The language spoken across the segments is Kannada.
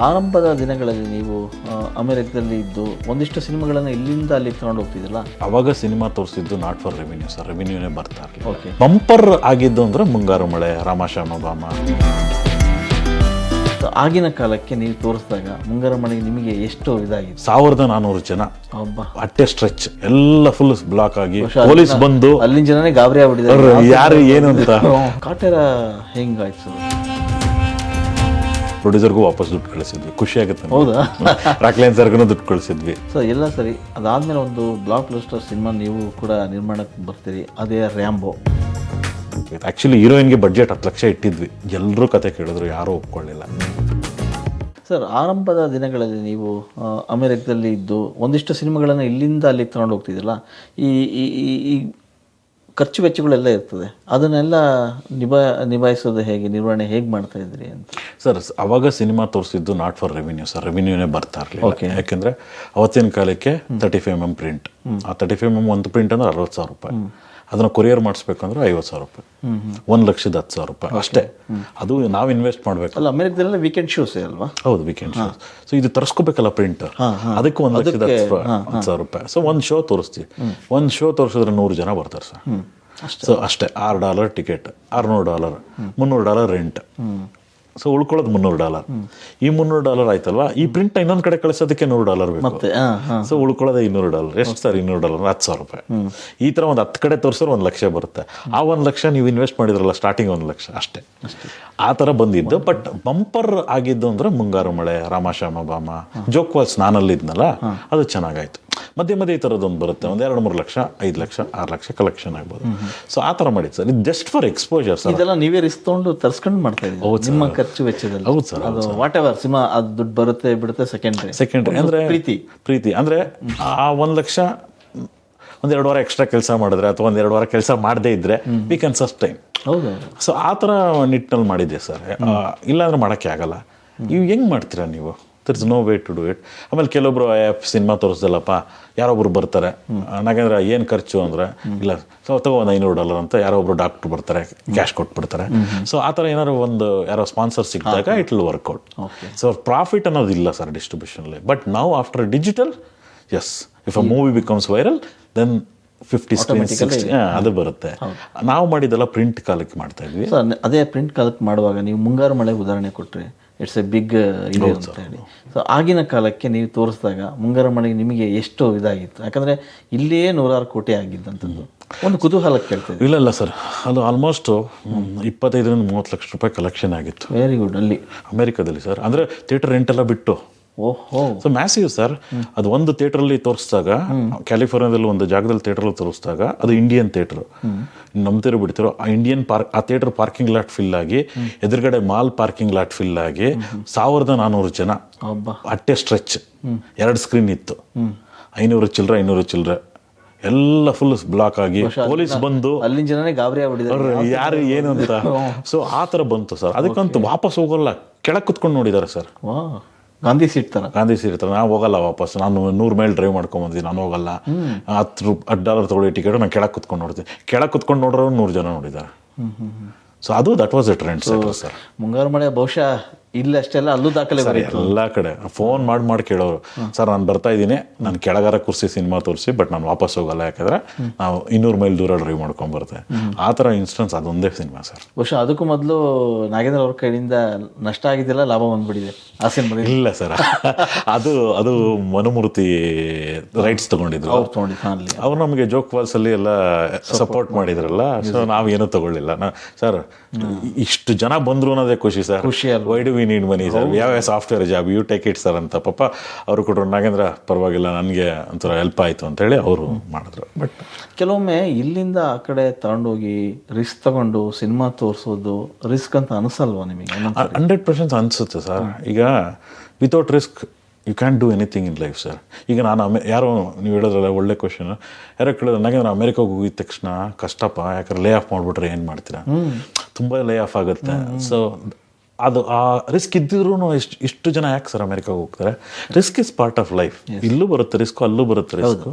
ಆರಂಭದ ದಿನಗಳಲ್ಲಿ ನೀವು ಅಮೆರಿಕದಲ್ಲಿ ಇದ್ದು ಒಂದಿಷ್ಟು ಸಿನಿಮಾಗಳನ್ನು ಇಲ್ಲಿಂದ ಅಲ್ಲಿ ತಗೊಂಡು ಹೋಗ್ತಿದ್ರಲ್ಲ, ಅವಾಗ ಸಿನಿಮಾ ತೋರಿಸಿದ್ದು ನಾಟ್ ಫಾರ್ ರೆವಿನ್ಯೂ ಸರ್, ರೆವಿನ್ಯೂನೇ ಬರ್ತಾ ಇರಲಿಲ್ಲ. ಓಕೆ. ಬಂಪರ್ ಆಗಿದ್ದು ಅಂದರೆ ಮುಂಗಾರು ಮಳೆ, ರಾಮಶ್ಯಾಮ ಬಾಮ. ಆಗಿನ ಕಾಲಕ್ಕೆ ನೀವು ತೋರಿಸಿದಾಗ ಮುಂಗಾರು ಮಳೆಗೆ ನಿಮಗೆ ಎಷ್ಟು ಇದಾಗಿತ್ತು? 1400 ಜನ ಒಬ್ಬ ಅಟ್ಟೆ ಸ್ಟ್ರೆಚ್ ಎಲ್ಲ ಫುಲ್ ಬ್ಲಾಕ್ ಆಗಿ ಪೊಲೀಸ್ ಬಂದು ಅಲ್ಲಿನ ಜನನೇ ಗಾಬರಿ ಆಗ್ಬಿಟ್ಟಿದ್ದಾರೆ, ಯಾರು ಏನು ಅಂತ. ಕಾಟೇರ ಹೆಂಗಾಯ್ತು? ಪ್ರೊಡ್ಯೂಸರ್ಗೂ ವಾಪಸ್ ದುಡ್ಡು ಕಳಿಸಿದ್ವಿ, ಖುಷಿ ಆಗುತ್ತೆ. ಹೌದಾ? ರಾಕ್ಲೈನ್ ಸರ್ಗೂ ದುಡ್ಡು ಕಳಿಸಿದ್ವಿ. ಸೊ ಎಲ್ಲ ಸರಿ. ಅದಾದ್ಮೇಲೆ ಒಂದು ಬ್ಲಾಕ್ ಬಸ್ಟರ್ ಸಿನಿಮಾ ನೀವು ಕೂಡ ನಿರ್ಮಾಣಕ್ಕೆ ಬರ್ತೀರಿ, ಅದೇ ರ್ಯಾಂಬೋ. ಆ್ಯಕ್ಚುಲಿ ಹೀರೋಯಿನ್ಗೆ ಬಡ್ಜೆಟ್ 10 ಲಕ್ಷ ಇಟ್ಟಿದ್ವಿ, ಎಲ್ಲರೂ ಕತೆ ಕೇಳಿದ್ರು, ಯಾರೂ ಒಪ್ಕೊಳ್ಳಿಲ್ಲ. ಸರ್, ಆರಂಭದ ದಿನಗಳಲ್ಲಿ ನೀವು ಅಮೆರಿಕದಲ್ಲಿ ಇದ್ದು ಒಂದಿಷ್ಟು ಸಿನಿಮಾಗಳನ್ನು ಇಲ್ಲಿಂದ ಅಲ್ಲಿ ತಗೊಂಡು ಹೋಗ್ತಿದ್ರಲ್ಲ, ಈ ಖರ್ಚು ವೆಚ್ಚಗಳೆಲ್ಲ ಇರ್ತದೆ, ಅದನ್ನೆಲ್ಲ ನಿಭಾಯಿಸೋದು ಹೇಗೆ, ನಿರ್ವಹಣೆ ಹೇಗೆ ಮಾಡ್ತಾ ಇದ್ರಿ ಅಂತ? ಸರ್, ಅವಾಗ ಸಿನಿಮಾ ತೋರಿಸಿದ್ದು ನಾಟ್ ಫಾರ್ ರೆವಿನ್ಯೂ ಸರ್, ರೆವಿನ್ಯೂನೇ ಬರ್ತಾ ಇರಲಿಲ್ಲ. ಯಾಕೆಂದರೆ ಅವತ್ತಿನ ಕಾಲಕ್ಕೆ 35mm ಪ್ರಿಂಟ್, ಆ 35mm ಒಂದು ಪ್ರಿಂಟ್ ಅಂದ್ರೆ 60,000 ರೂಪಾಯಿ. ಅದನ್ನು ಕೊರಿಯರ್ ಮಾಡಿಸ್ಬೇಕಂದ್ರೆ 50,000 ರೂಪಾಯಿ, 1,10,000 ರೂಪಾಯಿ ಅಷ್ಟೇ. ಅದು ನಾವು ಇನ್ವೆಸ್ಟ್ ಮಾಡಬೇಕು. ಅಲ್ಲ, ಅಮೆರಿಕದಲ್ಲ ವೀಕೆಂಡ್ ಶೋಸೇ ಅಲ್ವಾ? ಹೌದು, ವೀಕೆಂಡ್ ಶೋ. ಸೊ ಇದು ತರಿಸ್ಕೋಬೇಕಲ್ಲ ಪ್ರಿಂಟರ್, ಅದಕ್ಕೆ 1,10,000 ರೂಪಾಯಿ. ಸೊ ಒಂದು ಶೋ ತೋರಿಸ್ತೀವಿ, ಒಂದು ಶೋ ತೋರಿಸಿದ್ರೆ 100 ಜನ ಬರ್ತಾರೆ ಸರ್. ಸೊ ಅಷ್ಟೇ, $6 ಟಿಕೆಟ್, $600, $300 ರೆಂಟ್. ಸೊ ಉಳ್ಕೊಳ್ಳೋದು $300. ಈ $300 ಆಯ್ತಲ್ವಾ, ಈ ಪ್ರಿಂಟ್ ಇನ್ನೊಂದು ಕಡೆ ಕಳಿಸೋದಕ್ಕೆ $100 ಬೇಕು. ಸೊ ಉಳ್ಕೊಳ್ಳೋದೇ $200. ಎಷ್ಟು ಸರ್? $200, 10,000 ರೂಪಾಯಿ. ಈ ಥರ ಒಂದು 10 ಕಡೆ ತೋರಿಸಿದ್ರೆ 1 ಲಕ್ಷ ಬರುತ್ತೆ. ಆ 1 ಲಕ್ಷ ನೀವು ಇನ್ವೆಸ್ಟ್ ಮಾಡಿದ್ರಲ್ಲ ಸ್ಟಾರ್ಟಿಂಗ್ 1 ಲಕ್ಷ ಅಷ್ಟೇ. ಆ ಥರ ಬಂದಿದ್ದು. ಬಟ್ ಬಂಪರ್ ಆಗಿದ್ದು ಅಂದರೆ ಮುಂಗಾರು ಮಳೆ, ರಾಮಶ್ಯಾಮ ಬಾಮ, ಜೋಕ್ವಾಲ್ಸ್ ನಾನಲ್ಲಿದ್ನಲ್ಲ, ಅದು ಚೆನ್ನಾಗಾಯ್ತು. ಮಧ್ಯೆ ಮಧ್ಯೆ ಈ ಥರದ್ದೊಂದು ಬರುತ್ತೆ, ಒಂದು 2-3 ಲಕ್ಷ, 5 ಲಕ್ಷ, 6 ಲಕ್ಷ ಕಲೆಕ್ಷನ್ ಆಗ್ಬೋದು. ಸೊ ಆ ಥರ ಮಾಡಿದ್ದು ಸರ್. ಇದು ಜಸ್ಟ್ ಫಾರ್ ಎಕ್ಸ್ಪೋಜರ್ ಸರ್. ಇದೆಲ್ಲ ನೀವೇ ರಿಸ್ಕ್ ತೊಗೊಂಡು ತರ್ಸ್ಕೊಂಡು ಮಾಡ್ತಾ ಇದ್ದೀವಿ ನಿಮ್ಮ ಖರ್ಚು ವೆಚ್ಚದಲ್ಲಿ. ಹೌದು ಸರ್. ಅದು ವಾಟ್ ಎವರ್ ಸಿನಿಮಾ, ಅದು ದುಡ್ಡು ಬರುತ್ತೆ ಬಿಡುತ್ತೆ, ಸೆಕೆಂಡ್ರಿ ಅಂದರೆ ಪ್ರೀತಿ ಅಂದರೆ ಆ 1 ಲಕ್ಷ ಒಂದು 2 ವಾರ ಎಕ್ಸ್ಟ್ರಾ ಕೆಲಸ ಮಾಡಿದ್ರೆ ಅಥವಾ ಒಂದು 2 ವಾರ ಕೆಲಸ ಮಾಡದೇ ಇದ್ರೆ ವಿ ಕ್ಯಾನ್ ಸಸ್ಟೈನ್. ಹೌದು. ಸೊ ಆ ಥರ ನಿಟ್ಟಿನಲ್ಲಿ ಮಾಡಿದ್ದೆ ಸರ್. ಇಲ್ಲಾಂದ್ರೆ ಮಾಡೋಕ್ಕೆ ಆಗಲ್ಲ. ನೀವು ಹೆಂಗೆ ಮಾಡ್ತೀರಾ ನೀವು? There is no way to do it. ಆಮೇಲೆ ಕೆಲವೊಬ್ರು ಸಿನಿಮಾ ತೋರಿಸ್ದಲ್ಲಪ್ಪ, ಯಾರೊಬ್ರು ಬರ್ತಾರೆ, ನಾಗೇಂದ್ರ ಏನು ಖರ್ಚು ಅಂದರೆ, ಇಲ್ಲ ಸೊ ತಗೋ ಒಂದು $500 ಅಂತ ಯಾರೊಬ್ರು ಡಾಕ್ಟ್ರು ಬರ್ತಾರೆ, ಕ್ಯಾಶ್ ಕೊಟ್ಬಿಡ್ತಾರೆ. ಸೊ ಆ ಥರ ಏನಾದ್ರು ಒಂದು ಯಾರೋ ಸ್ಪಾನ್ಸರ್ ಸಿಕ್ಕಿದಾಗ it will work out. So profit ಅನ್ನೋದಿಲ್ಲ ಸರ್ ಡಿಸ್ಟ್ರಿಬ್ಯೂಷನಲ್ಲಿ. ಬಟ್ ನಾವು after digital, yes, if a movie becomes viral then 50 screens, 60 ಅದು ಬರುತ್ತೆ. ನಾವು ಮಾಡಿದೆಲ್ಲ ಪ್ರಿಂಟ್ ಕಾಲಕ್ಕೆ ಮಾಡ್ತಾ ಇದ್ವಿ. ಅದೇ ಪ್ರಿಂಟ್ ಕಾಲಕ್ಕೆ ಮಾಡುವಾಗ ನೀವು ಮುಂಗಾರು ಮಳೆ ಉದಾಹರಣೆ ಕೊಟ್ಟರೆ ಇಟ್ಸ್ ಎ ಬಿಗ್ ಇದೆ ಅಂತ ಹೇಳಿ. ಸೊ ಆಗಿನ ಕಾಲಕ್ಕೆ ನೀವು ತೋರಿಸಿದಾಗ ಮುಂಗಾರು ಮಳೆಗೆ ನಿಮಗೆ ಎಷ್ಟು ಇದಾಗಿತ್ತು? ಯಾಕಂದರೆ ಇಲ್ಲಿಯೇ 100 ಕೋಟಿ ಆಗಿದ್ದಂಥದ್ದು. ಒಂದು ಕುತೂಹಲಕ್ಕೆ ಕೇಳ್ತೀವಿ. ಇಲ್ಲ ಸರ್, ಅದು ಆಲ್ಮೋಸ್ಟ್ 25-30 ಲಕ್ಷ ರೂಪಾಯಿ ಕಲೆಕ್ಷನ್ ಆಗಿತ್ತು. Very good. ಅಲ್ಲಿ ಅಮೆರಿಕದಲ್ಲಿ ಸರ್, ಅಂದರೆ ಥಿಯೇಟರ್ ರೆಂಟ್ ಎಲ್ಲ ಬಿಟ್ಟು. ಓಹೋ. So massive sir. ಅದು ಒಂದು ಥಿಯೇಟ್ರಲ್ಲಿ ತೋರಿಸಿದಾಗ, ಕ್ಯಾಲಿಫೋರ್ನಿಯಾದಲ್ಲಿ ಒಂದು ಜಾಗದಲ್ಲಿ ಥಿಯೇಟ್ರಲ್ಲಿ ತೋರಿಸಿದಾಗ, ಅದು ಇಂಡಿಯನ್ ಥಿಯೇಟ್ರು, ನಂಬ್ತಿರೋ ಬಿಡ್ತಿರೋ, ಆ ಇಂಡಿಯನ್ ಆ ಥಿಯೇಟರ್ ಪಾರ್ಕಿಂಗ್ ಲಾಟ್ ಫಿಲ್ ಆಗಿ, ಎದುರುಗಡೆ ಮಾಲ್ ಪಾರ್ಕಿಂಗ್ ಲಾಟ್ ಫಿಲ್ ಆಗಿ, 1400 ಜನ ಅಟ್ಟೆ ಸ್ಟ್ರೆಚ್, 2 ಸ್ಕ್ರೀನ್ ಇತ್ತು, 500 ಚಿಲ್ಲರೆ ಎಲ್ಲ ಫುಲ್ ಬ್ಲಾಕ್ ಆಗಿ ಪೊಲೀಸ್ ಬಂದು ಅಲ್ಲಿನ ಜನನೇ ಗಾಬರಿ ಆಗ್ಬಿಟ್ಟಿದ್ದಾರೆ, ಯಾರು ಏನು ಅಂತ. ಸೊ ಆ ಥರ ಬಂತು ಸರ್. ಅದಕ್ಕಂತೂ ವಾಪಸ್ ಹೋಗಲ್ಲ, ಕೆಳಗೆ ಕುತ್ಕೊಂಡು ನೋಡಿದ್ದಾರೆ ಸರ್. ಗಾಂಧಿ ಸೀಟ್ ತರ ನಾವು ಹೋಗಲ್ಲ ವಾಪಸ್, ನಾನು 100 ಮೈಲ್ ಡ್ರೈವ್ ಮಾಡ್ಕೊಂಬಂದಿದ್ದೀನಿ, ನಾನು ಹೋಗಲ್ಲ, $10 ತಗೊಳ್ಳಿ ಟಿಕೆಟ್, ನಾನು ಕೆಳಗೆ ಕುತ್ಕೊಂಡು ನೋಡ್ತೀನಿ. ಕೆಳಗೆ ಕುತ್ಕೊಂಡು ನೋಡ್ರೆ 100 ಜನ ನೋಡಿದ್ದಾರೆ. ಸೊ ಅದು that was A trend sir. ಮುಂಗಾರು ಮಳೆ ಬಹುಶಃ ಇಲ್ಲಿ ಅಷ್ಟೆಲ್ಲ ಅಲ್ಲೂ ದಾಖಲೆ ಎಲ್ಲ ಕಡೆ ಫೋನ್ ಮಾಡಿ ಕೇಳೋರು, ಸರ್ ನಾನು ಬರ್ತಾ ಇದ್ದೀನಿ, ನಾನು ಕೆಳಗಾರ ಕೂರಿಸಿ ಸಿನಿಮಾ ತೋರಿಸಿ, ಬಟ್ ನಾನು ವಾಪಸ್ ಹೋಗಲ್ಲ, ಯಾಕಂದ್ರೆ ನಾವು 200 ಮೈಲ್ ದೂರ ಡ್ರೈವ್ ಮಾಡ್ಕೊಂಡು ಬರ್ತೇವೆ. ಆ ಥರ ಇನ್ಸ್ಟೆನ್ಸ್ ಅದೊಂದೇ ಸಿನಿಮಾ ಸರ್. ಬಹುಶಃ ಅದಕ್ಕೂ ಮೊದಲು ನಾಗೇಂದ್ರ ಅವ್ರ ಕೈಯಿಂದ ನಷ್ಟ ಆಗಿದ್ದೆಲ್ಲ ಲಾಭ ಬಂದ್ಬಿಟ್ಟಿದೆ ಆ ಸಿನಿಮಾ. ಇಲ್ಲ ಸರ್, ಅದು ಮನುಮೂರ್ತಿ ರೈಟ್ಸ್ ತಗೊಂಡಿದ್ರು ಅವ್ರು ನಮಗೆ ಜೋಕ್ ವಾಲ್ಸ್ ಅಲ್ಲಿ ಎಲ್ಲ ಸಪೋರ್ಟ್ ಮಾಡಿದ್ರಲ್ಲ. ಸೊ ನಾವೇನು ತಗೊಳ್ಳಿಲ್ಲ ಸರ್. ಇಷ್ಟು ಜನ ಬಂದ್ರು ಅನ್ನೋದೇ ಖುಷಿ sir. Why do we need money sir, ಯಾವ software job, you take it sir ಅಂತ ಪಾಪ ಅವರು ಕೊಟ್ಟರು. ನಾಗೇಂದ್ರ ಪರವಾಗಿಲ್ಲ, ನನಗೆ ಒಂಥರ ಹೆಲ್ಪ್ ಆಯಿತು ಅಂತೇಳಿ ಅವರು ಮಾಡಿದ್ರು. ಬಟ್ ಕೆಲವೊಮ್ಮೆ ಇಲ್ಲಿಂದ ಆ ಕಡೆ ತಗೊಂಡೋಗಿ ರಿಸ್ಕ್ ತಗೊಂಡು ಸಿನಿಮಾ ತೋರಿಸೋದು ರಿಸ್ಕ್ ಅಂತ ಅನಿಸಲ್ವಾ ನಿಮಗೆ? 100% ಅನಿಸುತ್ತೆ ಸರ್. ಈಗ without risk you can do anything in life sir. ಈಗ ನಾನು ಯಾರೋ ನೀವು ಹೇಳೋದ್ರಲ್ಲ ಒಳ್ಳೆ ಕ್ವಶನ್, ಯಾರೋ ಕೇಳಿದ್ರೆ ನಾಗೇಂದ್ರ ಅಮೆರಿಕಾಗೆ ಹೋಗಿದ ತಕ್ಷಣ ಕಷ್ಟಪ್ಪ, ಯಾಕಂದ್ರೆ ಲೇ ಆಫ್ ಮಾಡಿಬಿಟ್ರೆ ಏನು ಮಾಡ್ತೀರಾ, ತುಂಬ ಲೇ ಆಫ್ ಆಗುತ್ತೆ. ಸೊ ಅದು ಆ ರಿಸ್ಕ್ ಇದ್ದಿದ್ರು ಇಷ್ಟು ಜನ ಯಾಕೆ ಸರ್ ಅಮೆರಿಕಾಗೆ ಹೋಗ್ತಾರೆ? Risk is part of life. ಇಲ್ಲೂ ಬರುತ್ತೆ ರಿಸ್ಕು, ಅಲ್ಲೂ ಬರುತ್ತೆ ರಿಸ್ಕು.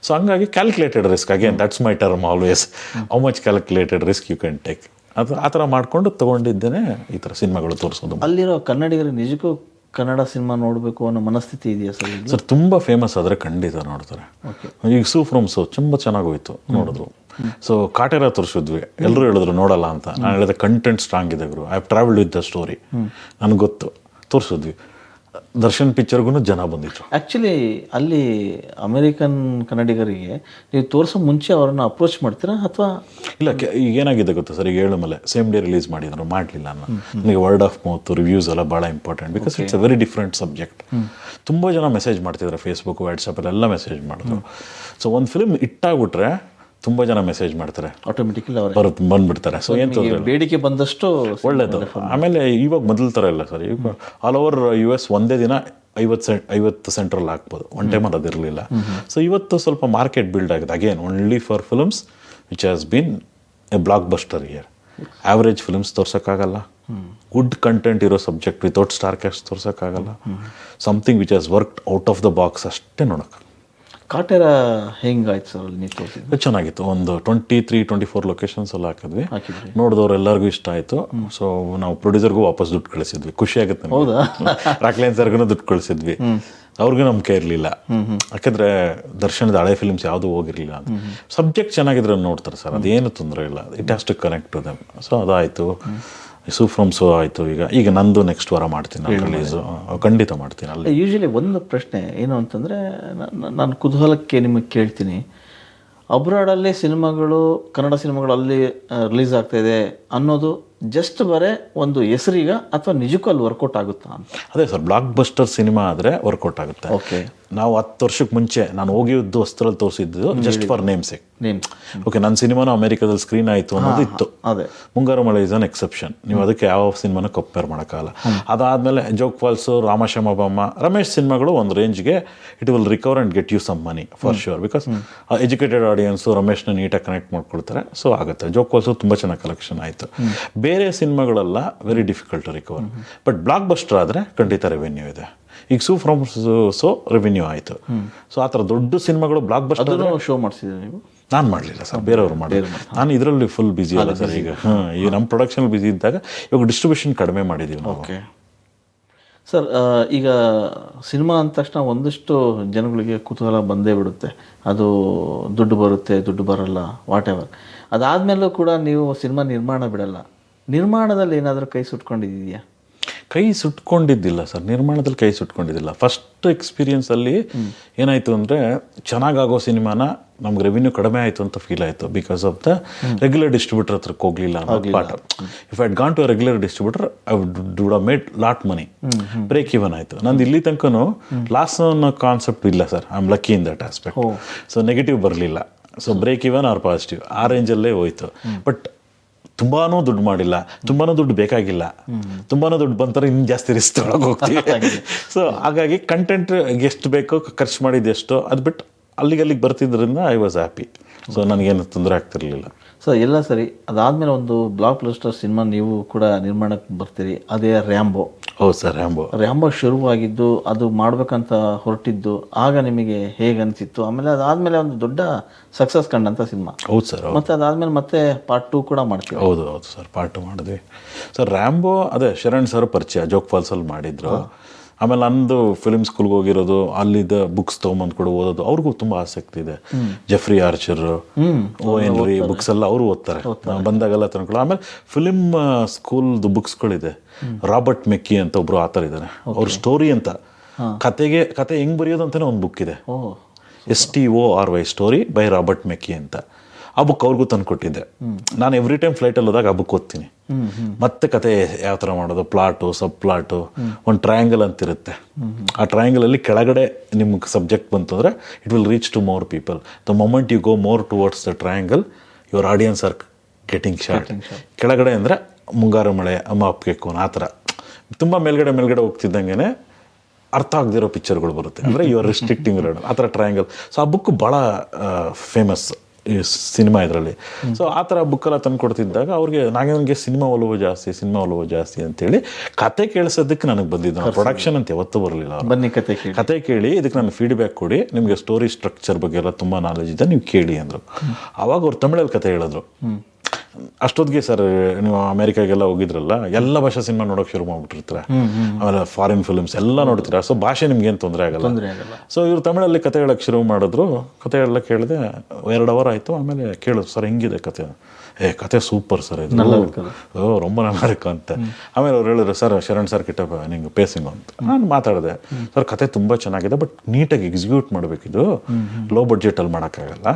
ಸೊ ಹಂಗಾಗಿ calculated risk, again that's my term always, how much calculated risk you can take. ಅದು ಆ ಥರ ಮಾಡ್ಕೊಂಡು ತೊಗೊಂಡಿದ್ದೇನೆ ಈ ಥರ ಸಿನಿಮಾಗಳು ತೋರಿಸೋದು. ಅಲ್ಲಿರೋ ಕನ್ನಡಿಗರು ನಿಜಕ್ಕೂ ಕನ್ನಡ ಸಿನಿಮಾ ನೋಡಬೇಕು ಅನ್ನೋ ಮನಸ್ಥಿತಿ ಇದೆಯಾ ಸರ್ ಈಗ? ಸರ್ ತುಂಬ ಫೇಮಸ್ ಆದರೆ ಖಂಡಿತ ನೋಡ್ತಾರೆ. ಈಗ ಸೂ ಫ್ರಮ್ ಸೋ ತುಂಬ ಚೆನ್ನಾಗೋಯ್ತು, ನೋಡಿದ್ರು. ಸೊ ಕಾಟೇರ ತೋರಿಸಿದ್ವಿ, ಎಲ್ಲರೂ ಹೇಳಿದ್ರು ನೋಡಲ್ಲ ಅಂತ. ನಾನು ಹೇಳಿದೆ ಕಂಟೆಂಟ್ ಸ್ಟ್ರಾಂಗ್ ಇದೆ ಗುರು, I have travelled with the story, ನನಗೆ ಗೊತ್ತು. ತೋರಿಸಿದ್ವಿ. ದರ್ಶನ್ ಪಿಕ್ಚರ್ಗೂ ಜನ ಬಂದಿದ್ರು. ಆ್ಯಕ್ಚುಲಿ ಅಲ್ಲಿ ಅಮೇರಿಕನ್ ಕನ್ನಡಿಗರಿಗೆ ನೀವು ತೋರಿಸೋ ಮುಂಚೆ ಅವ್ರನ್ನ ಅಪ್ರೋಚ್ ಮಾಡ್ತೀರಾ ಅಥವಾ? ಇಲ್ಲ, ಈಗ ಏನಾಗಿದೆ ಗೊತ್ತಾ ಸರ್, ಈಗ 7 ಮೇಲೆ ಸೇಮ್ ಡೇ ರಿಲೀಸ್ ಮಾಡಿದ್ರು, ಮಾಡಲಿಲ್ಲ ನಾನು. ನನಗೆ ವರ್ಡ್ ಆಫ್ ಮೌತ್ ರಿವ್ಯೂಸ್ ಎಲ್ಲ ಭಾಳ important, because it's a very different subject. ತುಂಬ ಜನ ಮೆಸೇಜ್ ಮಾಡ್ತಿದ್ದಾರೆ, ಫೇಸ್ಬುಕ್ ವಾಟ್ಸಪ್ಪಲ್ಲೆಲ್ಲ ಮೆಸೇಜ್ ಮಾಡಿದ್ರು. ಸೊ ಒಂದು ಫಿಲ್ಮ್ ಇಟ್ಟಾಗ್ಬಿಟ್ರೆ ತುಂಬ ಜನ ಮೆಸೇಜ್ ಮಾಡ್ತಾರೆ, ಆಟೋಮೆಟಿಕಲಿ ಬಂದ್ಬಿಡ್ತಾರೆ. ಸೊ ಏನು ತೊಂದರೆ, ಬೇಡಿಕೆ ಬಂದಷ್ಟು ಒಳ್ಳೇದು. ಆಮೇಲೆ ಇವಾಗ ಮೊದಲ ಥರ ಇಲ್ಲ ಸರ್, ಈಗ ಆಲ್ ಓವರ್ US ಒಂದೇ ದಿನ 50 ಸೆಂಟ್ರಲ್ಲಿ ಹಾಕ್ಬೋದು, ಒನ್ ಟೈಮಲ್ಲಿ ಅದಿರಲಿಲ್ಲ. ಸೊ ಇವತ್ತು ಸ್ವಲ್ಪ ಮಾರ್ಕೆಟ್ ಬಿಲ್ಡ್ ಆಗಿದೆ again, only for films which has been a blockbuster year. Average films ತೋರ್ಸೋಕ್ಕಾಗಲ್ಲ, ಗುಡ್ ಕಂಟೆಂಟ್ ಇರೋ ಸಬ್ಜೆಕ್ಟ್ ವಿತೌಟ್ ಸ್ಟಾರ್ ಕ್ಯಾಸ್ಟ್ ತೋರ್ಸೋಕ್ಕಾಗಲ್ಲ. Something which has worked out of the box ಅಷ್ಟೇ ನೋಡೋಕೆ. ಕಾಟೇರ ಹೆಂಗಾಯ್ತು ಸರ್ ಅಲ್ಲಿ ನೀವು ತೋರಿಸಿದ್ದು? ಚೆನ್ನಾಗಿತ್ತು. ಒಂದು 23-24 ಲೊಕೇಶನ್ಸ್ ಎಲ್ಲ ಹಾಕಿದ್ವಿ, ನೋಡಿದವ್ರು ಎಲ್ಲರಿಗೂ ಇಷ್ಟ ಆಯಿತು. ಸೊ ನಾವು ಪ್ರೊಡ್ಯೂಸರ್ಗೂ ವಾಪಸ್ ದುಡ್ಡು ಕಳಿಸಿದ್ವಿ, ಖುಷಿ ಆಗುತ್ತೆ. ಹೌದಾ? ರಾಕ್ಲೈನ್ ಸರ್ಗೂ ದುಡ್ಡು ಕಳಿಸಿದ್ವಿ, ಅವ್ರಿಗೂ ನಂಬಿಕೆ ಇರಲಿಲ್ಲ, ಯಾಕೆಂದರೆ ದರ್ಶನದ ಹಳೆ ಫಿಲ್ಮ್ಸ್ ಯಾವುದೂ ಹೋಗಿರಲಿಲ್ಲ ಅಂತ. ಸಬ್ಜೆಕ್ಟ್ ಚೆನ್ನಾಗಿದ್ರೆ ನೋಡ್ತಾರೆ ಸರ್, ಅದೇನು ತೊಂದರೆ ಇಲ್ಲ, it has to connect to them. So ಅದಾಯಿತು, ಸೂ ಫ್ರಮ್ ಸೋ ಆಯಿತು. ಈಗ ನಂದು ನೆಕ್ಸ್ಟ್ ವಾರ ಮಾಡ್ತೀನಿ ರಿಲೀಸು, ಖಂಡಿತ ಮಾಡ್ತೀನಿ. ಅಲ್ಲಿ ಯೂಶಲಿ ಒಂದು ಪ್ರಶ್ನೆ ಏನು ಅಂತಂದರೆ, ನಾನು ಕುತೂಹಲಕ್ಕೆ ನಿಮಗೆ ಕೇಳ್ತೀನಿ, ಅಬ್ರಾಡಲ್ಲಿ ಸಿನಿಮಾಗಳು, ಕನ್ನಡ ಸಿನಿಮಾಗಳು ಅಲ್ಲಿ ರಿಲೀಸ್ ಆಗ್ತಾಯಿದೆ ಅನ್ನೋದು ಜಸ್ಟ್ ಬರೇ ಒಂದು ಹೆಸರಿಗ ಅಥವಾ ನಿಜಕ್ಕೂ ಅಲ್ಲಿ ವರ್ಕೌಟ್ ಆಗುತ್ತಾ ಅಂತ? ಅದೇ ಸರ್, ಬ್ಲಾಕ್ ಬಸ್ಟರ್ ಸಿನಿಮಾ ಆದರೆ ವರ್ಕೌಟ್ ಆಗುತ್ತೆ. ಓಕೆ, ನಾವು 10 ವರ್ಷಕ್ಕೆ ಮುಂಚೆ ನಾನು ಹೋಗಿದ್ದು ವಸ್ತ್ರಲ್ಲಿ ತೋರಿಸಿದ್ದು just for name sake. Okay, ನನ್ನ ಸಿನಿಮಾನು ಅಮೆರಿಕದಲ್ಲಿ ಸ್ಕ್ರೀನ್ ಆಯಿತು ಅನ್ನೋದು ಇತ್ತು. ಅದೇ ಮುಂಗಾರು ಮಳೆ ಇಸ್ ಅನ್ ಎಕ್ಸೆಪ್ಷನ್, ನೀವು ಅದಕ್ಕೆ ಯಾವ ಸಿನಿಮಾನ ಕಂಪೇರ್ ಮಾಡೋಕ್ಕಾಗಲ್ಲ. ಅದಾದಮೇಲೆ ಜೋಗ್ ಫಾಲ್ಸು, ರಾಮಶ್ಯಾಮ ಬಾಮ್ಮ, ರಮೇಶ್ ಸಿನಿಮಾಗಳು ಒಂದು ರೇಂಜ್ಗೆ it will recover and get you some money for sure, because educated audience ರಮೇಶ್ನ ನೀಟಾಗಿ ಕನೆಕ್ಟ್ ಮಾಡ್ಕೊಳ್ತಾರೆ. ಸೊ ಆಗುತ್ತೆ. ಜೋಗ್ ಫಾಲ್ಸು ತುಂಬ ಚೆನ್ನಾಗಿ ಕಲೆಕ್ಷನ್ ಆಯಿತು. ಬೇರೆ ಸಿನಿಮಾಗಳೆಲ್ಲ very difficult to recover. But blockbuster ಆದರೆ ಖಂಡಿತ ರೆವೆನ್ಯೂ ಇದೆ. ಈಗ ಸೂ ಫ್ರಮ್ ಸೋ ರೆವೆನ್ಯೂ ಆಯಿತು. ಸೊ ಆ ಥರ ದೊಡ್ಡ ಸಿನಿಮಾಗಳು ಬ್ಲಾಕ್ ಬಸ್ಟರ್ ಶೋ ಮಾಡಿಸಿದ್ರೆ ನೀವು? ನಾನು ಮಾಡಲಿಲ್ಲ ಸರ್, ಬೇರೆಯವರು ಮಾಡಿದ್ರು. ನಾನು ಇದರಲ್ಲಿ ಫುಲ್ ಬ್ಯುಸಿ ಅಲ್ಲ ಸರ್ ಈಗ. ಈಗ ನಮ್ಮ ಪ್ರೊಡಕ್ಷನ್ ಬ್ಯುಸಿ ಇದ್ದಾಗ ಇವಾಗ ಡಿಸ್ಟ್ರಿಬ್ಯೂಷನ್ ಕಡಿಮೆ ಮಾಡಿದ್ದೀವಿ ನಾವು. ಓಕೆ ಸರ್, ಈಗ ಸಿನಿಮಾ ಅಂದ ತಕ್ಷಣ ಒಂದಷ್ಟು ಜನಗಳಿಗೆ ಕುತೂಹಲ ಬಂದೇ ಬಿಡುತ್ತೆ, ಅದು ದುಡ್ಡು ಬರುತ್ತೆ, ದುಡ್ಡು ಬರಲ್ಲ, ವಾಟ್ ಎವರ್. ಅದಾದಮೇಲೂ ಕೂಡ ನೀವು ಸಿನಿಮಾ ನಿರ್ಮಾಣ ಬಿಡಲ್ಲ. ನಿರ್ಮಾಣದಲ್ಲಿ ಏನಾದರೂ ಕೈ ಸುಟ್ಕೊಂಡಿದೆಯಾ? ಕೈ ಸುಟ್ಕೊಂಡಿದ್ದಿಲ್ಲ ಸರ್, ನಿರ್ಮಾಣದಲ್ಲಿ ಕೈ ಸುಟ್ಕೊಂಡಿದ್ದಿಲ್ಲ. ಫಸ್ಟ್ ಎಕ್ಸ್ಪೀರಿಯನ್ಸಲ್ಲಿ ಏನಾಯಿತು ಅಂದರೆ, ಚೆನ್ನಾಗಾಗೋ ಸಿನಿಮಾನ ನಮ್ಗೆ ರೆವಿನ್ಯೂ ಕಡಿಮೆ ಆಯಿತು ಅಂತ ಫೀಲ್ ಆಯಿತು, because of the regular distributor ಹತ್ರಕ್ಕೆ ಹೋಗಲಿಲ್ಲ ಅನ್ನೋ ಪಾಠ. If I gone to a regular distributor I would have made lot money. Break even ಆಯಿತು. ನಂದು ಇಲ್ಲಿ ತನಕನೂ ಲಾಸ್ ಅನ್ನೋ ಕಾನ್ಸೆಪ್ಟ್ ಇಲ್ಲ sir, I am lucky in that aspect. So negative ಬರಲಿಲ್ಲ. So break even or positive ಆ ರೇಂಜಲ್ಲೇ ಹೋಯ್ತು. ಬಟ್ ತುಂಬಾ ದುಡ್ಡು ಮಾಡಿಲ್ಲ, ತುಂಬಾ ದುಡ್ಡು ಬೇಕಾಗಿಲ್ಲ, ತುಂಬಾ ದುಡ್ಡು ಬಂತಾರೆ ಇನ್ನು ಜಾಸ್ತಿ ರಿಸ್ಕ್ ತೊಗೊಳಕ್ಕೆ ಹೋಗ್ತೀವಿ. ಸೊ ಹಾಗಾಗಿ ಕಂಟೆಂಟ್ ಎಷ್ಟು ಬೇಕೋ ಖರ್ಚು ಮಾಡಿದ್ದು ಎಷ್ಟೋ ಅದು ಬಿಟ್ಟು ಅಲ್ಲಿಗೆ ಬರ್ತಿದ್ರಿಂದ ಐ ವಾಸ್ ಹ್ಯಾಪಿ. ಸೊ ನನಗೇನು ತೊಂದರೆ ಆಗ್ತಿರ್ಲಿಲ್ಲ. ಸೊ ಎಲ್ಲ ಸರಿ. ಅದಾದಮೇಲೆ ಒಂದು ಬ್ಲಾಕ್ ಬಸ್ಟರ್ ಸಿನಿಮಾ ನೀವು ಕೂಡ ನಿರ್ಮಾಣಕ್ಕೆ ಬರ್ತೀರಿ, ಅದೇ ರ್ಯಾಂಬೋ. ಹೌದು ಸರ್, ರ್ಯಾಂಬೋ ಶುರುವಾಗಿದ್ದು, ಅದು ಮಾಡ್ಬೇಕಂತ ಹೊರಟಿದ್ದು ಆಗ ನಿಮಗೆ ಹೇಗೆ ಅನಿಸಿತ್ತು? ಆಮೇಲೆ ಅದಾದಮೇಲೆ ಒಂದು ದೊಡ್ಡ ಸಕ್ಸಸ್ ಕಂಡಂಥ ಸಿನಿಮಾ. ಹೌದು ಸರ್. ಮತ್ತು ಅದಾದಮೇಲೆ ಮತ್ತೆ ಪಾರ್ಟ್ 2 ಕೂಡ ಮಾಡ್ತೀವಿ. ಹೌದು ಸರ್, ಪಾರ್ಟ್ 2 ಮಾಡಿದ್ವಿ ಸರ್. ರ್ಯಾಂಬೋ ಅದೇ ಶರಣ್ ಸರ್ ಪರಿಚಯ ಜೋಗ್ ಫಾಲ್ಸಲ್ಲಿ ಮಾಡಿದ್ರು. ಆಮೇಲೆ ನಂದು ಫಿಲ್ಮ್ ಸ್ಕೂಲ್ಗೆ ಹೋಗಿರೋದು, ಅಲ್ಲಿದ್ದ ಬುಕ್ಸ್ ತೊಗೊಂಬಂದು ಕೂಡ ಓದೋದು, ಅವ್ರಿಗೂ ತುಂಬ ಆಸಕ್ತಿ ಇದೆ. ಜೆಫ್ರಿ ಆರ್ಚರ್, ಓ ಎನ್ರಿ ಬುಕ್ಸ್ ಎಲ್ಲ ಅವರು ಓದ್ತಾರೆ, ಬಂದಾಗೆಲ್ಲ ತಂದ್ಕೊಳ್ಳೋ. ಆಮೇಲೆ ಫಿಲ್ಮ್ ಸ್ಕೂಲ್ದು ಬುಕ್ಸ್ಗಳಿದೆ. ರಾಬರ್ಟ್ ಮೆಕ್ಕಿ ಅಂತ ಒಬ್ರು ಆಥರ್ ಇದ್ದಾರೆ, ಅವ್ರ ಸ್ಟೋರಿ ಅಂತ ಕತೆ ಹೆಂಗ್ ಬರೆಯೋದು ಅಂತಾನೆ ಒಂದು ಬುಕ್ ಇದೆ, STORY ಸ್ಟೋರಿ ಬೈ ರಾಬರ್ಟ್ ಮೆಕ್ಕಿ ಅಂತ. ಆ ಬುಕ್ ಅವ್ರಿಗೂ ತಂದು ಕೊಟ್ಟಿದ್ದೆ. ನಾನು ಎವ್ರಿ ಟೈಮ್ ಫ್ಲೈಟಲ್ಲಿ ಹೋದಾಗ ಆ ಬುಕ್ ಓದ್ತೀನಿ. ಮತ್ತೆ ಕತೆ ಯಾವ ಥರ ಮಾಡೋದು, ಪ್ಲಾಟು, ಸಬ್ ಪ್ಲಾಟು, ಒಂದು ಟ್ರಯಾಂಗಲ್ ಅಂತಿರುತ್ತೆ. ಆ ಟ್ರಯಾಂಗಲಲ್ಲಿ ಕೆಳಗಡೆ ನಿಮ್ಗೆ ಸಬ್ಜೆಕ್ಟ್ ಬಂತು ಅಂದರೆ it will reach to more people. The moment you go more towards the triangle your audience are getting short. ಕೆಳಗಡೆ ಅಂದರೆ ಮುಂಗಾರು ಮಳೆ, ಅಮ್ಮ ಅಪ್ಪಿಗೆ ಕೋನ್, ಆ ಥರ ತುಂಬ ಮೇಲ್ಗಡೆ ಹೋಗ್ತಿದ್ದಂಗೆ ಅರ್ಥ ಆಗದಿರೋ ಪಿಕ್ಚರ್ಗಳು ಬರುತ್ತೆ. ಅಂದರೆ ಯು ಆರ್ ರಿಸ್ಟ್ರಿಕ್ಟಿಂಗ್ ಇರೋದು ಆ ಥರ ಟ್ರಯಾಂಗಲ್. ಸೊ ಆ ಬುಕ್ ಭಾಳ ಫೇಮಸ್ ಈ ಸಿನಿಮಾ ಇದರಲ್ಲಿ. ಸೊ ಆ ಥರ ಬುಕ್ಕೆಲ್ಲ ತಂದು ಕೊಡ್ತಿದ್ದಾಗ ಅವ್ರಿಗೆ ನನಗೆ ಸಿನಿಮಾ ಒಲವು ಜಾಸ್ತಿ ಅಂತೇಳಿ ಕತೆ ಕೇಳಿಸೋದಕ್ಕೆ ನನಗೆ ಬಂದಿದ್ದು. ಪ್ರೊಡಕ್ಷನ್ ಅಂತ ಯಾವತ್ತೂ ಬರಲಿಲ್ಲ. ಬನ್ನಿ ಕತೆ ಕೇಳಿ ಇದಕ್ಕೆ ನಾನು ಫೀಡ್ಬ್ಯಾಕ್ ಕೊಡಿ, ನಿಮಗೆ ಸ್ಟೋರಿ ಸ್ಟ್ರಕ್ಚರ್ ಬಗ್ಗೆ ಎಲ್ಲ ತುಂಬ ನಾಲೆಜ್ ಇದೆ, ನೀವು ಕೇಳಿ ಅಂದರು. ಆವಾಗ ಅವ್ರು ತಮಿಳಲ್ಲಿ ಕತೆ ಹೇಳಿದ್ರು. ಅಷ್ಟೊತ್ತಿಗೆ ಸರ್ ನೀವು ಅಮೆರಿಕಾಗೆಲ್ಲ ಹೋಗಿದ್ರಲ್ಲ, ಎಲ್ಲ ಭಾಷೆ ಸಿನಿಮಾ ನೋಡೋಕೆ ಶುರು ಮಾಡ್ಬಿಟ್ಟಿರ್ತಾರೆ. ಆಮೇಲೆ ಫಾರಿನ್ ಫಿಲ್ಮ್ಸ್ ಎಲ್ಲ ನೋಡ್ತೀರಾ. ಸೊ ಭಾಷೆ ನಿಮ್ಗೇನು ತೊಂದರೆ ಆಗಲ್ಲ. ಸೊ ಇವ್ರು ತಮಿಳಲ್ಲಿ ಕತೆ ಹೇಳೋಕ್ಕೆ ಶುರು ಮಾಡಿದ್ರು. ಕತೆ ಹೇಳಕ್ಕೆ ಕೇಳಿದೆ, 2 ಅವರ್ ಆಯಿತು. ಆಮೇಲೆ ಕೇಳಿದ್ರು, ಸರ್ ಹೆಂಗಿದೆ ಕತೆ? ಕತೆ ಸೂಪರ್ ಸರ್, ಇದು ரொம்ப நல்லா இருக்கு ಅಂತ. ಆಮೇಲೆ ಅವ್ರು ಹೇಳಿದ್ರು, ಸರ್ ಶರಣ್ ಸರ್ ಕಿಟ್ಟ ನಿಂಗೆ ಪೇಸಿಂಗು ಅಂತ. ನಾನು ಮಾತಾಡಿದೆ, ಸರ್ ಕತೆ ತುಂಬ ಚೆನ್ನಾಗಿದೆ, ಬಟ್ ನೀಟಾಗಿ ಎಕ್ಸಿಕ್ಯೂಟ್ ಮಾಡಬೇಕಿದು, ಲೋ ಬಡ್ಜೆಟಲ್ಲಿ ಮಾಡೋಕ್ಕಾಗಲ್ಲ,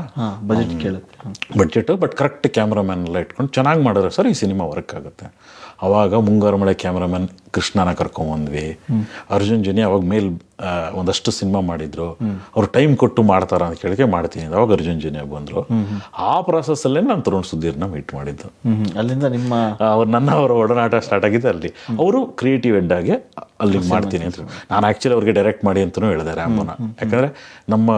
ಬಡ್ಜೆಟು ಬಟ್ ಕರೆಕ್ಟ್ ಕ್ಯಾಮ್ರಾಮ್ಯಾನ್ ಎಲ್ಲ ಇಟ್ಕೊಂಡು ಚೆನ್ನಾಗಿ ಮಾಡಿದ್ರೆ ಸರ್ ಈ ಸಿನಿಮಾ ವರ್ಕ್ ಆಗುತ್ತೆ. ಆವಾಗ ಮುಂಗಾರು ಮಳೆ ಕ್ಯಾಮ್ರಾಮನ್ ಕೃಷ್ಣನ ಕರ್ಕೊಂಬಂದ್ವಿ. ಅರ್ಜುನ್ ಜನಿ ಅವಾಗ ಒಂದಷ್ಟು ಸಿನಿಮಾ ಮಾಡಿದ್ರು. ಅವ್ರು ಟೈಮ್ ಕೊಟ್ಟು ಮಾಡ್ತಾರ ಅಂತ ಕೇಳಿಕೆ ಮಾಡ್ತೀನಿ. ಅವಾಗ ಅರ್ಜುನ್ ಜನಿ ಬಂದರು. ಆ ಪ್ರಾಸೆಸ್ಸಲ್ಲೇ ನಾನು ತರುಣ್ ಸುಧೀರ್ನ ಮೀಟ್ ಮಾಡಿದ್ದು. ಅಲ್ಲಿಂದ ನಿಮ್ಮ ಅವರ ಒಡನಾಟ ಸ್ಟಾರ್ಟ್ ಆಗಿದೆ ಅಲ್ಲಿ. ಅವರು ಕ್ರಿಯೇಟಿವ್ ಹೆಡ್ ಆಗಿ ಅಲ್ಲಿಗೆ ಮಾಡ್ತೀನಿ ಅಂತ. ನಾನು ಆ್ಯಕ್ಚುಲಿ ಅವ್ರಿಗೆ ಡೈರೆಕ್ಟ್ ಮಾಡಿ ಅಂತಲೂ ಹೇಳಿದೆ ರ್ಯಾಂಬೋನ. ಯಾಕಂದರೆ ನಮ್ಮ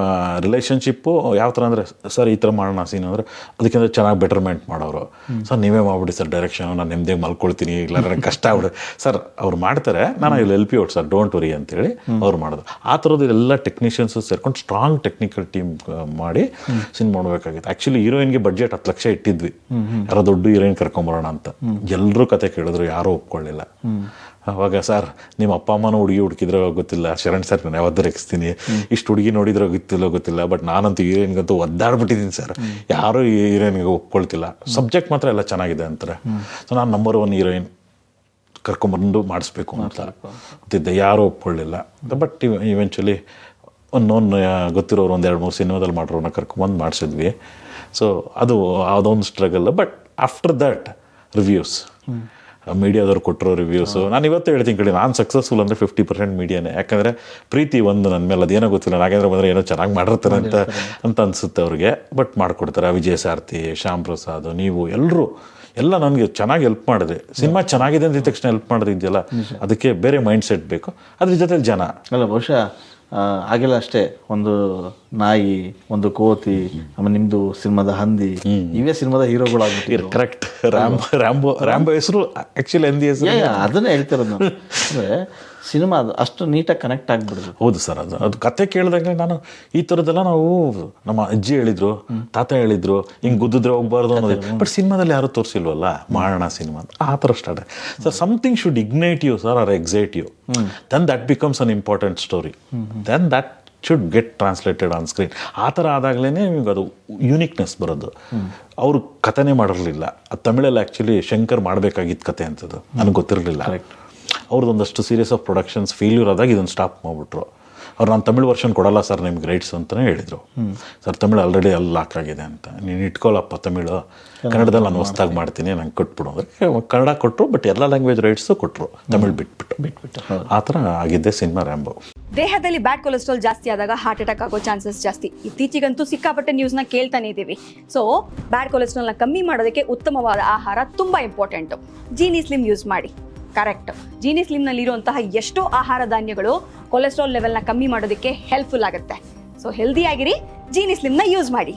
ರಿಲೇಷನ್ಶಿಪ್ಪು ಯಾವ ಥರ ಅಂದರೆ, ಸರ್ ಈ ಥರ ಮಾಡೋಣ ಸೀನ್ ಅಂದರೆ ಅದಕ್ಕಿಂತ ಚೆನ್ನಾಗಿ ಬೆಟರ್ಮೆಂಟ್ ಮಾಡೋರು. ಸರ್ ನೀವೇ ಮಾಡ್ಬಿಡಿ ಸರ್ ಡೈರೆಕ್ಷನ್, ನಾನು ನೆಮ್ಮದಿಯಾಗಿ ಮಲ್ಕೊಳ್ತೀನಿ, ಇಲ್ಲ ನನಗೆ ಕಷ್ಟ ಆಗ್ಬಿಡು. ಸರ್ ಅವ್ರು ಮಾಡ್ತಾರೆ, ನಾನು ಇಲ್ಲಿ help you out sir, don't worry ಅಂತೇಳಿ ಅವ್ರು ಮಾಡೋದು. ಆ ಥರದ್ದು ಎಲ್ಲ ಟೆಕ್ನಿಷಿಯನ್ಸು ಸೇರ್ಕೊಂಡು ಸ್ಟ್ರಾಂಗ್ ಟೆಕ್ನಿಕಲ್ ಟೀಮ್ ಮಾಡಿ ಸಿನಿಮಾ ಮಾಡಬೇಕಾಗಿತ್ತು. ಆ್ಯಕ್ಚುಲಿ ಹೀರೋಯಿನ್ಗೆ ಬಡ್ಜೆಟ್ 10 ಲಕ್ಷ ಇಟ್ಟಿದ್ವಿ, ಯಾರೋ ದೊಡ್ಡ ಹೀರೋಯಿನ್ ಕರ್ಕೊಂಬರೋಣ ಅಂತ. ಎಲ್ಲರೂ ಕತೆ ಕೇಳಿದ್ರು, ಯಾರೂ ಒಪ್ಕೊಳ್ಳಿಲ್ಲ. ಅವಾಗ ಸರ್ ನಿಮ್ಮ ಅಪ್ಪ ಅಮ್ಮನೂ ಹುಡುಕಿದ್ರೆ ಗೊತ್ತಿಲ್ಲ, ಶರಣ್ ಸರ್ ನಾನು ಯಾವತ್ತೂ ರೆಕ್ಸ್ತೀನಿ, ಇಷ್ಟು ಹುಡುಗಿ ನೋಡಿದ್ರೆ ಗೊತ್ತಿಲ್ಲ, ಬಟ್ ನಾನಂತೂ ಹೀರೋಯಿನ್ಗಂತೂ ಒದ್ದಾಡ್ಬಿಟ್ಟಿದ್ದೀನಿ ಸರ್, ಯಾರೂ ಹೀರೋಯಿನ್ಗೆ ಒಪ್ಕೊಳ್ತಿಲ್ಲ, ಸಬ್ಜೆಕ್ಟ್ ಮಾತ್ರ ಎಲ್ಲ ಚೆನ್ನಾಗಿದೆ ಅಂತಾರೆ. ಸೊ ನಾನು ನಂಬರ್ 1 ಹೀರೋಯಿನ್ ಕರ್ಕೊಂಬಂದು ಮಾಡಿಸ್ಬೇಕು ಅಂತ ಅಂತಿದ್ದೆ, ಯಾರೂ ಒಪ್ಕೊಳ್ಳಿಲ್ಲ. ಬಟ್ ಇವೆಂಚುಲಿ ಒಂದು ಗೊತ್ತಿರೋರು 1-2-3 ಸಿನಿಮಾದಲ್ಲಿ ಮಾಡಿರೋನ್ನ ಕರ್ಕೊಂಬಂದು ಮಾಡಿಸಿದ್ವಿ. ಸೊ ಅದು ಅದೊಂದು struggle. But after that reviews, ಮೀಡಿಯಾದವ್ರು ಕೊಟ್ಟಿರೋ ರಿವ್ಯೂಸು, ನಾನು ಇವತ್ತು ಹೇಳ್ತೀನಿ ಕಡೆ, ನಾನು ಸಕ್ಸಸ್ಫುಲ್ ಅಂದರೆ 50% ಮೀಡಿಯಾನೇ. ಯಾಕಂದರೆ ಪ್ರೀತಿ ಒಂದು ನನ್ನ ಮೇಲೆ, ಅದೇನೋ ಗೊತ್ತಿಲ್ಲ, ನಾಗೇಂದ್ರ ಬಂದರೆ ಏನೋ ಚೆನ್ನಾಗಿ ಮಾಡಿರ್ತಾರೆ ಅಂತ ಅನಿಸುತ್ತೆ ಅವ್ರಿಗೆ. ಬಟ್ ಮಾಡಿಕೊಡ್ತಾರೆ. ವಿಜಯ್ ಸಾರ್ಥಿ, ಶ್ಯಾಮ್ ಪ್ರಸಾದ್, ನೀವು ಎಲ್ಲ ನನಗೆ ಚೆನ್ನಾಗಿ ಹೆಲ್ಪ್ ಮಾಡಿದ್ರಿ. ಸಿನಿಮಾ ಚೆನ್ನಾಗಿದೆ ಅಂದಿದ ತಕ್ಷಣ ಹೆಲ್ಪ್ ಮಾಡೋದಿದೆಯಲ್ಲ, ಅದಕ್ಕೆ ಬೇರೆ ಮೈಂಡ್ ಸೆಟ್ ಬೇಕು. ಅದ್ರ ಜೊತೆ ಜನ ಅಲ್ಲ, ಬಹುಶಃ ಆಗಿಲ್ಲ ಅಷ್ಟೇ, ಒಂದು ನಾಯಿ, ಒಂದು ಕೋತಿ, ಆಮೇಲೆ ನಿಮ್ದು ಸಿನಿಮಾದ ಹಂದಿ, ಇವೇ ಸಿನಿಮಾದ ಹೀರೋಗಳಾಗ್ಬಿಟ್ಟಿರೋ. ಕರೆಕ್ಟ್. ರ್ಯಾಂಬೋ ಹೆಸರು ಆ್ಯಕ್ಚುಲಿ ಹಂದಿ ಹೆಸರು. ಅದನ್ನೇ ಹೇಳ್ತಿರೋದು ನಾನು. ಅಂದರೆ ಸಿನಿಮಾ ಅದು ಅಷ್ಟು ನೀಟಾಗಿ ಕನೆಕ್ಟ್ ಆಗಿಬಿಡುದು. ಹೌದು ಸರ್. ಅದು ಕತೆ ಕೇಳಿದಾಗ ನಾನು ಈ ಥರದ್ದೆಲ್ಲ ನಾವು ನಮ್ಮ ಅಜ್ಜಿ ಹೇಳಿದ್ರು, ತಾತ ಹೇಳಿದ್ರು, ಹಿಂಗೆ ಗುದ್ದಿದ್ರೆ ಹೋಗ್ಬಾರ್ದು ಅನ್ನೋದು. ಬಟ್ ಸಿನಿಮಾದಲ್ಲಿ ಯಾರು ತೋರಿಸಿಲ್ವಲ್ಲ, ಮಾಡೋಣ ಸಿನಿಮಾ ಅಂತ ಆ ಥರ start. Sir something should ignite you sir, or excite you, then that becomes an important story, then that should get translated on screen. ಆ ಥರ ಆದಾಗಲೇ ನಿಮಗೆ ಅದು ಯೂನಿಕ್ನೆಸ್ ಬರೋದು. ಅವರು ಕಥೆನೇ ಮಾಡಿರಲಿಲ್ಲ, ಅದು ತಮಿಳಲ್ಲಿ ಆ್ಯಕ್ಚುಲಿ ಶಂಕರ್ ಮಾಡಬೇಕಾಗಿದ್ದ ಕತೆ ಅಂತದ್ದು ನನಗೆ ಗೊತ್ತಿರಲಿಲ್ಲ. ಅವ್ರದ್ದೊಂದಷ್ಟು ಸೀರೀಸ್ ಆಫ್ ಪ್ರೊಡಕ್ಷನ್ಸ್ ಫೇಲ್ಯೂರ್ ಆದಾಗ ಇದನ್ನು ಸ್ಟಾಪ್ ಮಾಡಿಬಿಟ್ರು. ಅವ್ರು ನಾನು ತಮಿಳ್ ವರ್ಷನ್ ಕೊಡಲ್ಲ ಸರ್ ನಿಮ್ಗೆ ರೈಟ್ಸ್ ಅಂತಲೇ ಹೇಳಿದರು. ಸರ್ ತಮಿಳು ಆಲ್ರೆಡಿ ಅಲ್ಲಿ ಲಾಕ್ ಆಗಿದೆ ಅಂತ, ನೀನು ಇಟ್ಕೊಳ್ಳಪ್ಪ ತಮಿಳು, ಕನ್ನಡದಲ್ಲಿ ನಾನು ಹೊಸ್ದಾಗಿ ಮಾಡ್ತೀನಿ, ನಂಗೆ ಕೊಟ್ಬಿಡು ಅಂದರೆ ಕನ್ನಡ ಕೊಟ್ಟರು. ಬಟ್ ಎಲ್ಲ ಲ್ಯಾಂಗ್ವೇಜ್ ರೈಟ್ಸು ಕೊಟ್ಟರು, ತಮಿಳು ಬಿಟ್ಬಿಟ್ಟು. ಆ ಥರ ಆಗಿದ್ದೆ ಸಿನಿಮಾ ರ್ಯಾಂಬೋ. ದೇಹದಲ್ಲಿ ಬ್ಯಾಡ್ ಕೊಲೆಸ್ಟ್ರಾಲ್ ಜಾಸ್ತಿ ಆದಾಗ ಹಾರ್ಟ್ ಅಟ್ಯಾಕ್ ಆಗೋ ಚಾನ್ಸಸ್ ಜಾಸ್ತಿ. ಇತ್ತೀಚೆಗಂತೂ ಸಿಕ್ಕಾಪಟ್ಟೆ ನ್ಯೂಸ್ನ ಕೇಳ್ತಾನೆ ಇದ್ದೀವಿ. ಸೊ ಬ್ಯಾಡ್ ಕೊಲೆಸ್ಟ್ರಾಲ್ನ ಕಮ್ಮಿ ಮಾಡೋದಕ್ಕೆ ಉತ್ತಮವಾದ ಆಹಾರ ತುಂಬ ಇಂಪಾರ್ಟೆಂಟು. ಜೀನಿ ಸ್ಲಿಮ್ ಯೂಸ್ ಮಾಡಿ. ಕರೆಕ್ಟ್. ಜೀನಿ ಸ್ಲಿಮ್ನಲ್ಲಿರುವಂತಹ ಎಷ್ಟೋ ಆಹಾರ ಧಾನ್ಯಗಳು ಕೊಲೆಸ್ಟ್ರಾಲ್ ಲೆವೆಲ್ನ ಕಮ್ಮಿ ಮಾಡೋದಕ್ಕೆ ಹೆಲ್ಪ್ಫುಲ್ ಆಗುತ್ತೆ. ಸೊ ಹೆಲ್ದಿ ಆಗಿರಿ, ಜೀನಿ ಸ್ಲಿಮ್ನ ಯೂಸ್ ಮಾಡಿ.